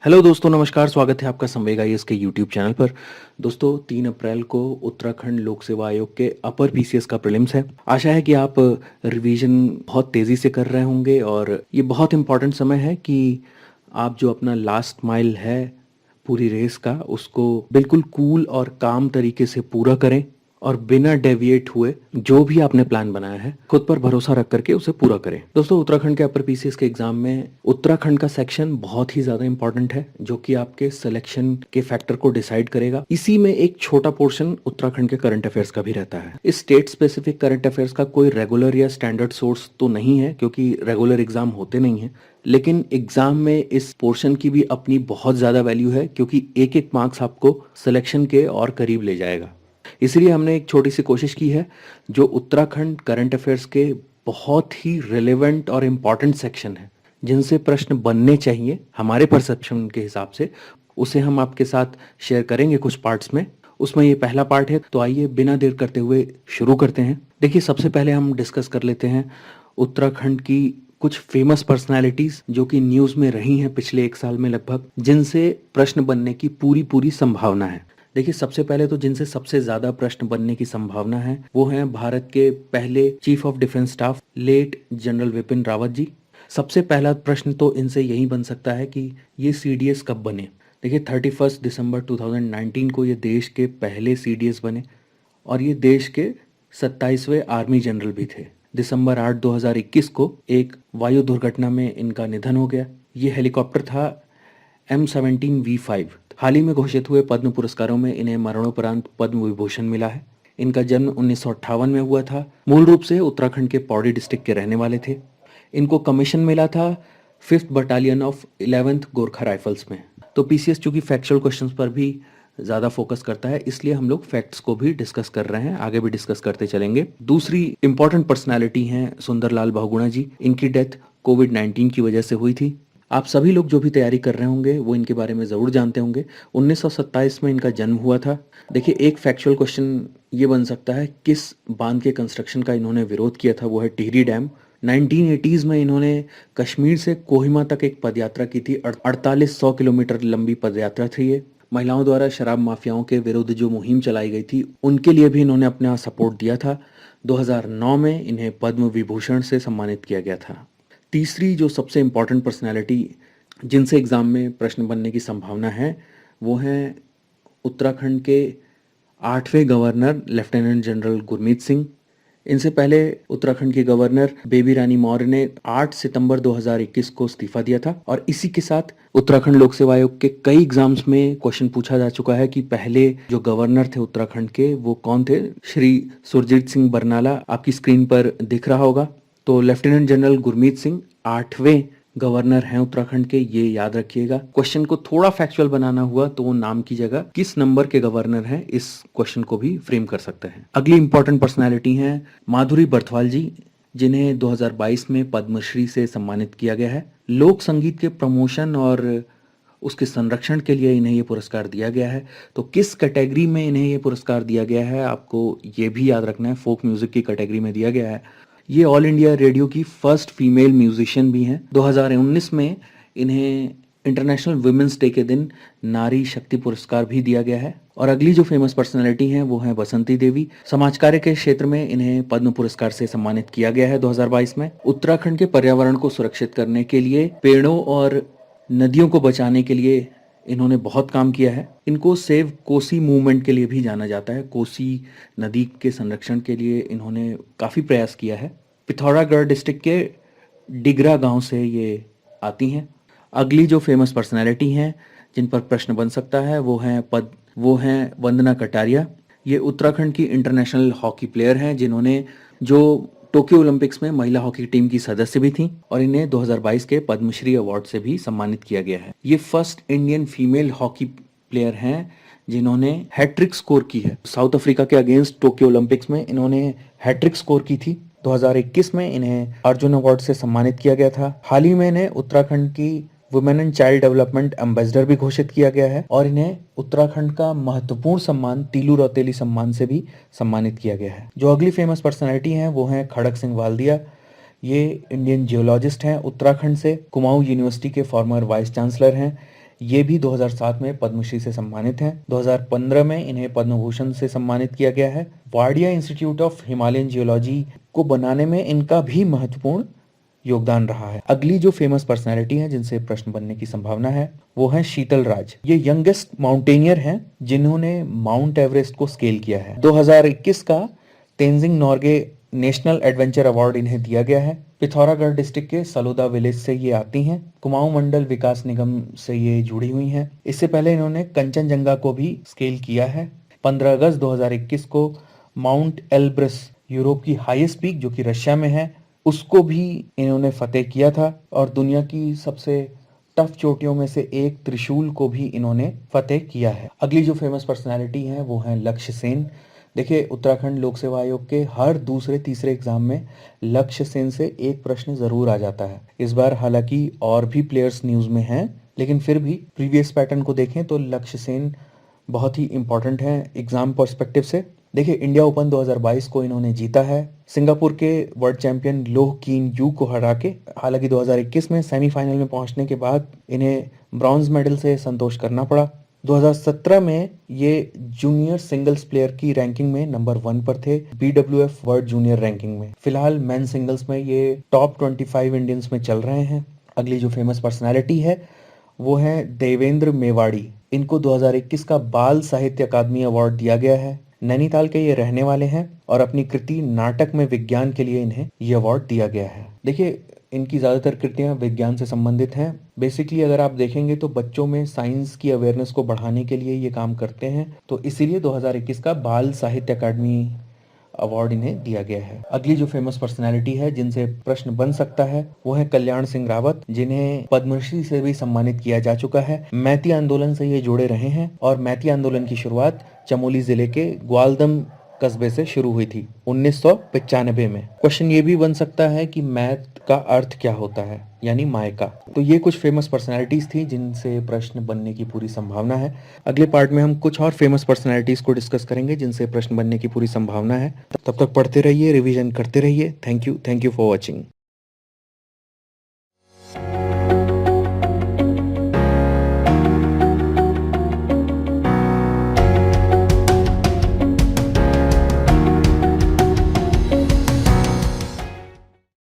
Hello दोस्तों, नमस्कार। स्वागत है आपका संवेग आईएएस के यूट्यूब चैनल पर। दोस्तों, 3 अप्रैल को उत्तराखंड लोक सेवा आयोग के अपर पीसीएस का प्रीलिम्स है। आशा है कि आप रिवीजन बहुत तेज़ी से कर रहे होंगे और ये बहुत इम्पोर्टेंट समय है कि आप जो अपना लास्ट माइल है पूरी रेस का, उसको बिल्कुल कूल और काम तरीके से पूरा करें और बिना डेविएट हुए जो भी आपने प्लान बनाया है खुद पर भरोसा रख करके उसे पूरा करें। दोस्तों, उत्तराखंड के अपर पीसीएस के एग्जाम में उत्तराखंड का सेक्शन बहुत ही ज्यादा इंपॉर्टेंट है, जो कि आपके सिलेक्शन के फैक्टर को डिसाइड करेगा। इसी में एक छोटा पोर्शन उत्तराखंड के करंट अफेयर्स का भी रहता है। इस स्टेट स्पेसिफिक करंट अफेयर्स का कोई रेगुलर या स्टैंडर्ड सोर्स तो नहीं है, क्योंकि रेगुलर एग्जाम होते नहीं है, लेकिन एग्जाम में इस पोर्शन की भी अपनी बहुत ज्यादा वैल्यू है, क्योंकि एक एक मार्क्स आपको सिलेक्शन के और करीब ले जाएगा। इसलिए हमने एक छोटी सी कोशिश की है, जो उत्तराखंड करंट अफेयर्स के बहुत ही रिलेवेंट और इम्पॉर्टेंट सेक्शन है, जिनसे प्रश्न बनने चाहिए हमारे परसेप्शन के हिसाब से, उसे हम आपके साथ शेयर करेंगे कुछ पार्ट्स में। उसमें ये पहला पार्ट है, तो आइए बिना देर करते हुए शुरू करते हैं। देखिए, सबसे पहले हम डिस्कस कर लेते हैं उत्तराखंड की कुछ फेमस पर्सनालिटीज जो कि न्यूज में रही हैं पिछले 1 साल में लगभग, जिनसे प्रश्न बनने की पूरी पूरी संभावना है। देखिए, सबसे पहले तो जिनसे सबसे ज्यादा प्रश्न बनने की संभावना है वो हैं भारत के पहले chief of defence staff late general Vipin Rawat ji. सबसे पहला प्रश्न तो इनसे यही बन सकता है कि ये सीडीएस कब बने। देखिए, 31 दिसंबर 2019 को ये देश के पहले सीडीएस बने और ये देश के 27वें आर्मी जनरल भी थे। दिसंबर 8 2021 को एक वायु दुर्घटना में इनका निधन हो गया। ये हेलीकॉप्टर था M17V5। हाल ही में घोषित हुए पद्म पुरस्कारों में इन्हें मरणोपरांत पद्म विभूषण मिला है। इनका जन्म 1958 में हुआ था। मूल रूप से उत्तराखंड के पौड़ी डिस्ट्रिक्ट के रहने वाले थे। इनको कमीशन मिला था 5th battalion of 11th Gorkha rifles में। तो पीसीएस चूंकि फैक्चुअल क्वेश्चंस पर भी ज्यादा फोकस करता है, इसलिए हम लोग फैक्ट्स को भी डिस्कस कर रहे हैं, आगे भी डिस्कस करते चलेंगे। दूसरी इंपॉर्टेंट पर्सनालिटी हैं सुंदरलाल बहुगुणा जी। इनकी डेथ कोविड-19 की वजह से हुई थी। आप सभी लोग जो भी तैयारी कर रहे होंगे वो इनके बारे में ज़रूर जानते होंगे। 1927 में इनका जन्म हुआ था। देखिए, एक फैक्चुअल क्वेश्चन ये बन सकता है, किस बांध के कंस्ट्रक्शन का इन्होंने विरोध किया था, वो है टिहरी डैम। 1980s में इन्होंने कश्मीर से कोहिमा तक एक पदयात्रा की थी। 4800 किलोमीटर लंबी पदयात्रा थी ये। महिलाओं द्वारा शराब माफियाओं के विरुद्ध जो मुहिम चलाई गई थी, उनके लिए भी इन्होंने अपना सपोर्ट दिया था। 2009 में इन्हें पद्म विभूषण से सम्मानित किया गया था। तीसरी जो सबसे इम्पोर्टेंट पर्सनैलिटी जिनसे एग्ज़ाम में प्रश्न बनने की संभावना है, वो हैं उत्तराखंड के 8वें governor lieutenant general Gurmeet Singh. इनसे पहले उत्तराखंड की गवर्नर बेबी रानी मौर्य ने 8 सितंबर 2021 को इस्तीफा दिया था। और इसी के साथ उत्तराखंड लोक सेवा आयोग के कई एग्जाम्स में क्वेश्चन पूछा जा चुका है कि पहले जो गवर्नर थे उत्तराखंड के, वो कौन थे। श्री सुरजीत सिंह बरनाला आपकी स्क्रीन पर दिख रहा होगा। तो लेफ्टिनेंट जनरल गुरमीत सिंह 8वें गवर्नर हैं उत्तराखंड के, ये याद रखिएगा। क्वेश्चन को थोड़ा फैक्चुअल बनाना हुआ तो वो नाम की जगह किस नंबर के गवर्नर हैं, इस क्वेश्चन को भी फ्रेम कर सकते हैं। अगली इंपॉर्टेंट पर्सनालिटी हैं माधुरी बर्थवाल जी, जिन्हें 2022 में पद्मश्री से सम्मानित किया गया है। लोक संगीत के प्रमोशन और उसके संरक्षण के लिए इन्हें ये पुरस्कार दिया गया है। तो किस कैटेगरी में इन्हें ये पुरस्कार दिया गया है, आपको ये भी याद रखना है। फोक म्यूजिक की कैटेगरी में दिया गया है। ये ऑल इंडिया रेडियो की फर्स्ट फीमेल म्यूजिशियन भी हैं। 2019 में इन्हें इंटरनेशनल वुमेन्स डे के दिन नारी शक्ति पुरस्कार भी दिया गया है। और अगली जो फेमस पर्सनालिटी हैं वो हैं बसंती देवी। समाज कार्य के क्षेत्र में इन्हें पद्म पुरस्कार से सम्मानित किया गया है 2022 में। उत्तराखंड के पर्यावरण को सुरक्षित करने के लिए, पेड़ों और नदियों को बचाने के लिए इन्होंने बहुत काम किया है। इनको सेव कोसी मूवमेंट के लिए भी जाना जाता है। कोसी नदी के संरक्षण के लिए इन्होंने काफ़ी प्रयास किया है। पिथौरागढ़ डिस्ट्रिक्ट के डिगरा गांव से ये आती हैं। अगली जो फेमस पर्सनालिटी हैं जिन पर प्रश्न बन सकता है वो हैं वंदना कटारिया। ये उत्तराखंड की इंटरनेशनल हॉकी प्लेयर हैं, जिन्होंने जो टोक्यो ओलंपिक्स में महिला हॉकी टीम की सदस्य भी थीं, और इन्हें 2022 के पद्मश्री अवार्ड से भी सम्मानित किया गया है। ये first Indian female hockey player हैं जिन्होंने हैट्रिक स्कोर की है। साउथ अफ्रीका के अगेंस्ट टोक्यो ओलंपिक्स में इन्होंने हैट्रिक स्कोर की थी। 2021 में इन्हें अर्जुन अवार्ड से सम्मानित किया गया था। हाल ही में इन्हें उत्तराखंड की women and child development ambassador भी घोषित किया गया है। और इन्हें उत्तराखंड का महत्वपूर्ण सम्मान तीलू रौतेली सम्मान से भी सम्मानित किया गया है। जो अगली फेमस पर्सनैलिटी हैं वो हैं खड़क सिंह वाल्दिया। ये इंडियन जियोलॉजिस्ट हैं उत्तराखंड से। कुमाऊं यूनिवर्सिटी के फॉर्मर वाइस चांसलर हैं। ये भी 2007 में पद्मश्री से सम्मानित हैं। 2015 में इन्हें पद्म भूषण से सम्मानित किया गया है। Wadia institute of Himalayan geology को बनाने में इनका भी महत्वपूर्ण योगदान रहा है। अगली जो फेमस पर्सनालिटी है जिनसे प्रश्न बनने की संभावना है वो है शीतल राज। ये यंगेस्ट माउंटेनियर हैं जिन्होंने माउंट एवरेस्ट को स्केल किया है। 2021 का Tenzing Norgay national adventure award इन्हें दिया गया है। पिथौरागढ़ डिस्ट्रिक्ट के सलोदा विलेज से ये आती हैं। कुमाऊं मंडल विकास निगम से ये जुड़ी हुई हैं। इससे पहले इन्होंने कंचनजंगा को भी स्केल किया है। 15 अगस्त 2021 को माउंट एल्ब्रस, यूरोप की हाईएस्ट पीक जो कि रशिया में है, उसको भी इन्होंने फतेह किया था। और दुनिया की सबसे टफ चोटियों में से एक त्रिशूल को भी इन्होंने फतेह किया है। अगली जो फेमस पर्सनालिटी है वो है लक्ष्य सेन। देखिए, उत्तराखंड लोक सेवा आयोग के हर दूसरे तीसरे एग्जाम में लक्ष्य सेन से एक प्रश्न जरूर आ जाता है। इस बार हालांकि और भी प्लेयर्स न्यूज में हैं, लेकिन फिर भी प्रीवियस पैटर्न को देखें तो लक्ष्य सेन बहुत ही इंपॉर्टेंट है एग्जाम पर्सपेक्टिव से। देखिए, इंडिया ओपन 2022 को इन्होंने जीता है सिंगापुर के वर्ल्ड चैंपियन लोह कीन यू को हरा के। हालांकि 2021 में सेमीफाइनल में पहुंचने के बाद इन्हें ब्रॉन्ज मेडल से संतोष करना पड़ा। 2017 में ये जूनियर सिंगल्स प्लेयर की रैंकिंग में नंबर 1 पर थे, BWF वर्ल्ड जूनियर रैंकिंग में। फिलहाल मेन सिंगल्स में ये टॉप 25 इंडियंस में चल रहे हैं। अगली जो फेमस पर्सनालिटी है वो है देवेंद्र मेवाड़ी। इनको 2021 का बाल साहित्य अकादमी अवार्ड दिया गया है। नैनीताल के ये रहने वाले हैं और अपनी कृति नाटक में विज्ञान के लिए इन्हें ये अवार्ड दिया गया है। देखिए, इनकी ज्यादातर कृतियां विज्ञान से संबंधित हैं। बेसिकली अगर आप देखेंगे तो बच्चों में साइंस की अवेयरनेस को बढ़ाने के लिए ये काम करते हैं, तो इसीलिए 2021 का बाल साहित्य अकादमी अवार्ड इन्हें दिया गया है। अगली जो फेमस पर्सनालिटी है जिनसे प्रश्न बन सकता है वो है कल्याण सिंह रावत, जिन्हें पद्मश्री से भी सम्मानित किया जा चुका है। मैती आंदोलन से ये जुड़े रहे हैं और मैती आंदोलन की शुरुआत चमोली जिले के ग्वालदम कस्बे से शुरू हुई थी 1995 में। क्वेश्चन ये भी बन सकता है कि मैथ का अर्थ क्या होता है, यानी मायका। तो ये कुछ फेमस पर्सनालिटीज थी जिनसे प्रश्न बनने की पूरी संभावना है। अगले पार्ट में हम कुछ और फेमस पर्सनालिटीज को डिस्कस करेंगे जिनसे प्रश्न बनने की पूरी संभावना है। तब तक पढ़ते रहिए, रिवीजन करते रहिए। Thank you for watching.